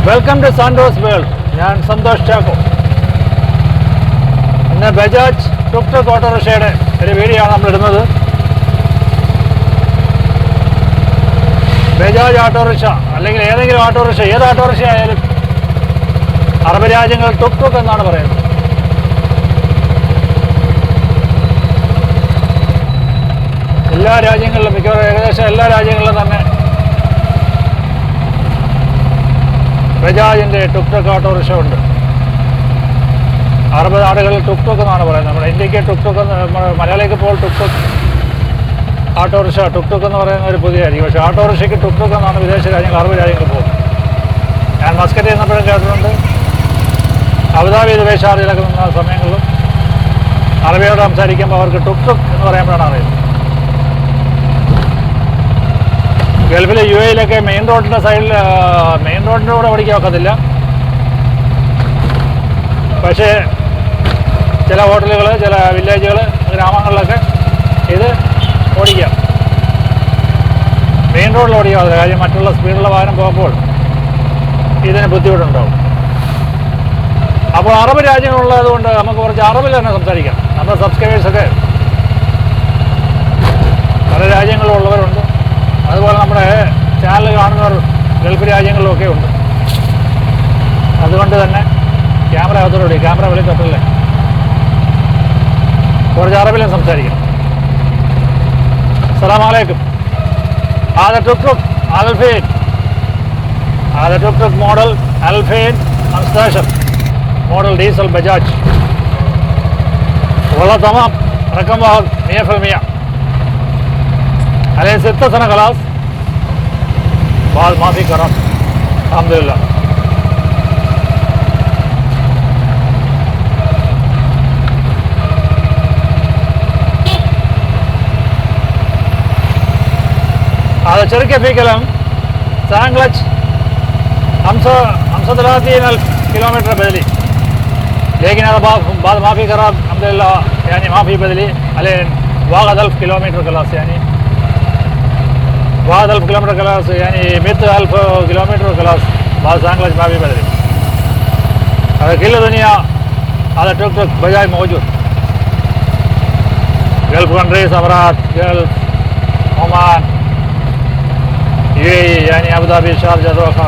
Welcome to Santos world. ഞാൻ സന്തോഷ് ചാക്കോ. ഇന്ന് Bajaj tuk tuk ഓട്ടോറിക്ഷയുടെ ഒരു വീഡിയോ ആണ് നമ്മളിടുന്നത്. ബജാജ് ഓട്ടോറിക്ഷ അല്ലെങ്കിൽ ഏതെങ്കിലും ഓട്ടോറിക്ഷ, ഏത് ഓട്ടോറിക്ഷ ആയാലും അറബ് രാജ്യങ്ങൾ ടുക് ടുക് എന്നാണ് പറയുന്നത്. എല്ലാ രാജ്യങ്ങളിലും, മിക്കവാറും ഏകദേശം എല്ലാ രാജ്യങ്ങളിലും തന്നെ ബജാജിൻ്റെ ടുക് ടുക് ഓട്ടോറിക്ഷ ഉണ്ട്. അറബ് നാടുകളിൽ ടുക് ടുക് എന്നാണ് പറയുന്നത്. നമ്മുടെ ഇന്ത്യക്ക് ടുക് ടുക് എന്ന്, മലയാളിക്ക് ഇപ്പോൾ tuk tuk autorickshaw tuk tuk എന്ന് പറയുന്ന ഒരു പുതിയതായിരിക്കും. പക്ഷേ ഓട്ടോറിക്ഷയ്ക്ക് ടുക് ടുക് എന്നാണ് വിദേശ രാജ്യങ്ങൾ, അറബ് രാജ്യങ്ങളിൽ പോകുന്നത്. ഞാൻ മസ്കറ്റ് ചെന്നപ്പോഴും കേട്ടിട്ടുണ്ട്. അബുദാബി ദുബായ് ഷാർജയിലൊക്കെ നിന്ന സമയങ്ങളിലും അറബിയോട് സംസാരിക്കുമ്പോൾ അവർക്ക് ടുക് ടുക് എന്ന് പറയുമ്പോഴാണ് അറിയുന്നത്. ഗൾഫിലെ യു എയിലൊക്കെ മെയിൻ റോഡിൻ്റെ സൈഡിൽ, മെയിൻ റോഡിൻ്റെ കൂടെ ഓടിക്കാൻ ഒക്കത്തില്ല. പക്ഷേ ചില ഹോട്ടലുകൾ, ചില വില്ലേജുകൾ, ഗ്രാമങ്ങളിലൊക്കെ ഇത് ഓടിക്കാം. മെയിൻ റോഡിൽ ഓടിക്കാതെ, കാര്യം മറ്റുള്ള സ്പീഡുള്ള വാഹനം പോകുമ്പോൾ ഇതിന് ബുദ്ധിമുട്ടുണ്ടാവും. അപ്പോൾ അറബ് രാജ്യങ്ങളുള്ളത് കൊണ്ട് നമുക്ക് കുറച്ച് അറബിൽ തന്നെ സംസാരിക്കാം. നമ്മുടെ സബ്സ്ക്രൈബേഴ്സൊക്കെ പല രാജ്യങ്ങളിലുള്ളവരുണ്ട്. അതുപോലെ നമ്മുടെ ചാനൽ കാണുന്നവർ ഗൾഫ് രാജ്യങ്ങളിലൊക്കെ ഉണ്ട്. അതുകൊണ്ട് തന്നെ ക്യാമറ അകത്തോടെ, ക്യാമറ വെളി തൊട്ടല്ലേ, കുറച്ച് അറബിലും സംസാരിക്കണം. അസ്സലാമു അലൈക്കും. هذا توك توك 2000، هذا توك توك موديل 2015 موديل ديزل بجاج. والله تمام، رقم واحد 100%. عليه 6 سنة خلاص، بعد ما في كرام الحمد لله. هذا شركة في كلام سانجلج 35,000 كيلومتر بدلي، लेकिन هذا بعد ما في खराब الحمد لله. يعني ما في بدلي عليه واحد 1000 كيلومتر خلاص. يعني واحد 1000 كيلومتر خلاص، يعني 100,000 كيلومتر خلاص. بعد سانجلج ما في بدلي. هذا كل الدنيا هذا توك توك بجاج موجود. गल्फ कंट्रीज, अमरात, गल्फ, ओमान, UAE यानी अबुधाबी, शारजा, दोहा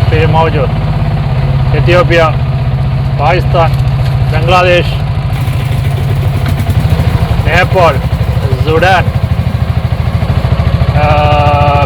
पे मौजूद. Ethiopia, Pakistan, Bangladesh, Nepal, Sudan,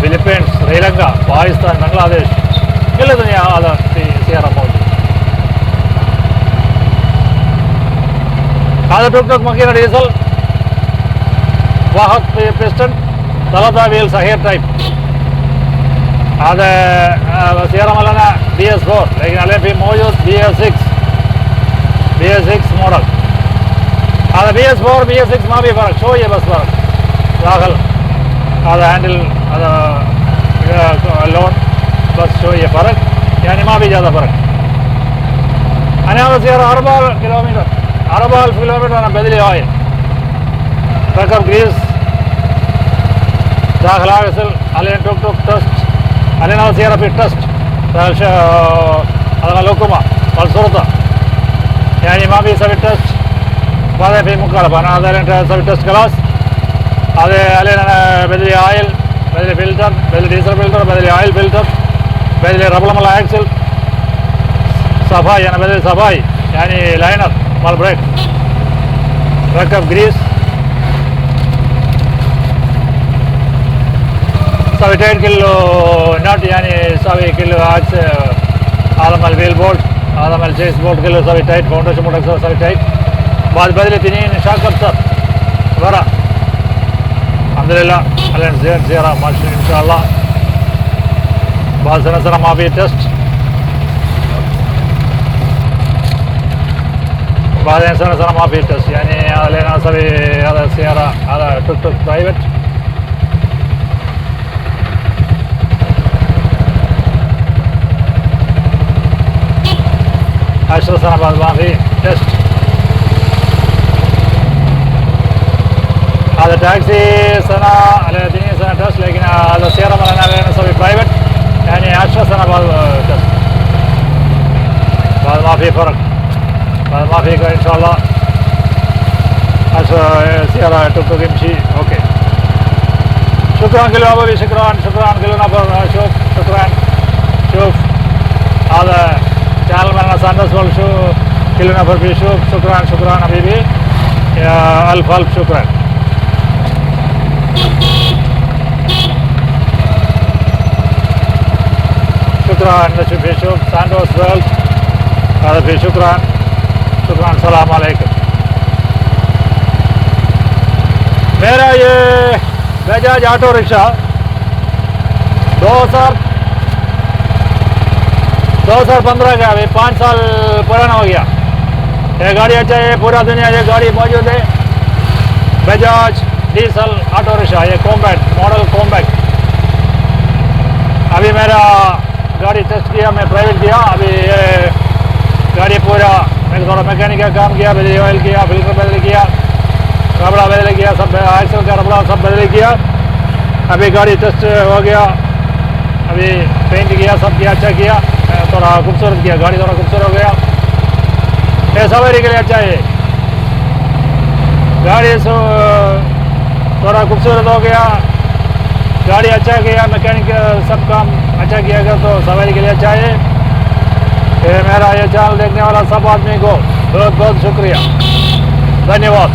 Philippines, Sri Lanka, Pakistan, Bangladesh, كل الدنيا هذا في سيارة موجود. هذا توك توك ماكينة ديزل، واحد بيستن، 3 ويل صحيح type. هذا سيارة مالنا BS4، लेकिन عليه في موجود BS6 موديل. هذا BS4 BS6 ما في فرق شوية بس فرق داخل. هذا هاندل، هذا لون بس شوية فرق، يعني ما في ज़्यादा فرق. أنا هذا سيارة 4,000 كيلومتر، 4,000 كيلومتر أنا بدلي آيل. ركب ग्रीस داخل غسل عليه توك توك تست، علينا سيارة في تست هذا لوكوما والسلطة، يعني ما في سوي تست. هذا في مخالفة. أنا هذا سوي تست خلاص. هذا علينا بدلي آيل، بدلي فلتر، بدلي ديزل فلتر، بدلي آيل فلتر، بدلي ربلة مال أكسل، صفاي أنا بدلي صفاي يعني لاينر مال بريك. ركب ग्रीस، सभी टाइट किलो नट, यानी सभी किलो आज से आधा मल व्हील बोल्ट, आधा मल चेस बोल्ट किलो सभी टाइट, फाउंडेशन मोटर सभी टाइट. बाद बदले 3 शाक सर वरा अल्हम्दुलिल्लाह अलन ज़ेर ज़ेरा माशा इंशाअल्लाह. बाद सना माफी टेस्ट, बाद सना माफी टेस्ट, यानी लेना सभी هذا سيارة هذا توك توك प्राइवेट. عشر سنة بعد ما في تست. هذا टैक्सी سنة على 2 سنة تست، लेकिन هذا سيارة مالنا نسوي private. يعني 10 سنة بعد Sierra Tuk Tuk MC. Okay. Shukran kilo Abu, shukran kilo Nafar, shukran. Shuf. Ada channel mana Sanders World show kilo Nafar bi shukran Habibi. Ya alf shukran. Shukran Shuf Sanders World. Ada bi shukran. Salam alaikum. मेरा ये Bajaj auto rickshaw 2015 का अभी 5 साल पुराना हो गया। ये गाड़ी अच्छा है, पूरा दुनिया ये गाड़ी मौजूद है। बजाज डीजल ऑटो रिक्शा, ये कॉम्बैट मॉडल कॉम्बैट। अभी मेरा गाड़ी टेस्ट किया, मैं प्राइवेट किया। अभी ये गाड़ी पूरा मैंने थोड़ा मैकेनिक का काम किया, बिजली ऑयल किया, फिल्टर बदल किया, रबड़ा बदल किया, सब एक्सल का रबड़ा सब बदल किया। अभी गाड़ी टेस्ट हो गया, अभी पेंट किया, सब किया, अच्छा किया, थोड़ा खूबसूरत किया, गाड़ी थोड़ा खूबसूरत हो गया। ये सवारी के लिए अच्छा है, गाड़ी थोड़ा खूबसूरत हो गया, गाड़ी अच्छा किया, मैकेनिक सब काम अच्छा किया अगर तो सवारी के लिए अच्छा है। मेरा ये चैनल देखने वाला सब आदमी को बहुत बहुत शुक्रिया, धन्यवाद।